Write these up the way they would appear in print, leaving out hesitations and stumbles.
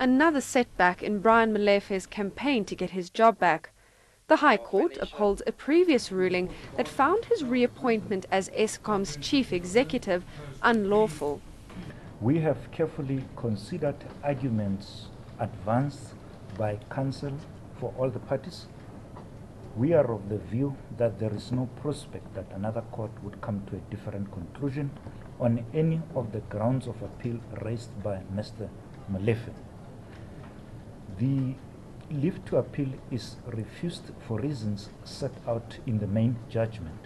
Another setback in Brian Molefe's campaign to get his job back. The High Court upholds a previous ruling that found his reappointment as Eskom's chief executive unlawful. We have carefully considered arguments advanced by counsel for all the parties. We are of the view that there is no prospect that another court would come to a different conclusion on any of the grounds of appeal raised by Mr. Molefe. The leave to appeal is refused for reasons set out in the main judgment.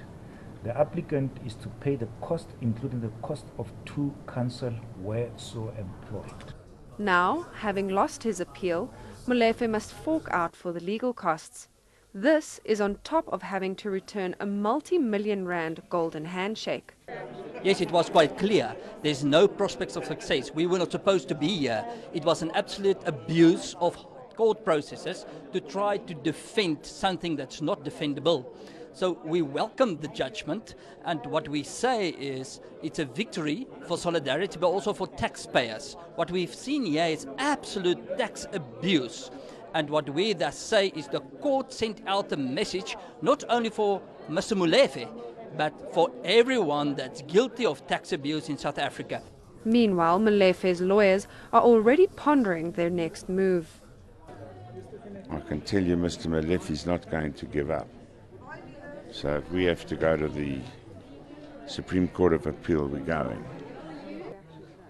The applicant is to pay the cost, including the cost of 2 counsel where so employed. Now, having lost his appeal, Molefe must fork out for the legal costs. This is on top of having to return a multi-million rand golden handshake. Yes, it was quite clear. There's no prospects of success. We were not supposed to be here. It was an absolute abuse of court processes to try to defend something that's not defendable. So we welcome the judgment, and what we say is it's a victory for solidarity, but also for taxpayers. What we've seen here is absolute tax abuse. And what we thus say is the court sent out a message not only for Mr. Molefe, but for everyone that's guilty of tax abuse in South Africa. Meanwhile, Molefe's lawyers are already pondering their next move. I can tell you Mr. Molefe is not going to give up. So if we have to go to the Supreme Court of Appeal, we're going.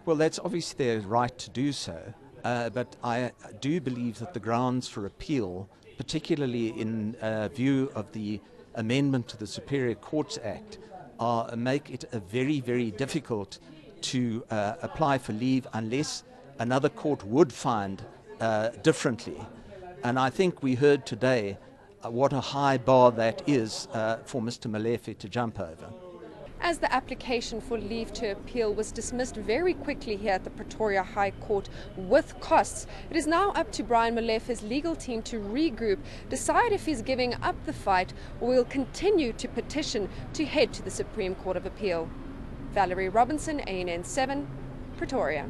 Well, that's obviously their right to do so. But I do believe that the grounds for appeal, particularly in view of the amendment to the Superior Courts Act, make it very, very difficult to apply for leave unless another court would find differently. And I think we heard today what a high bar that is for Mr. Molefe to jump over. As the application for leave to appeal was dismissed very quickly here at the Pretoria High Court with costs, it is now up to Brian Molefe's legal team to regroup, decide if he's giving up the fight or will continue to petition to head to the Supreme Court of Appeal. Valerie Robinson, ANN 7, Pretoria.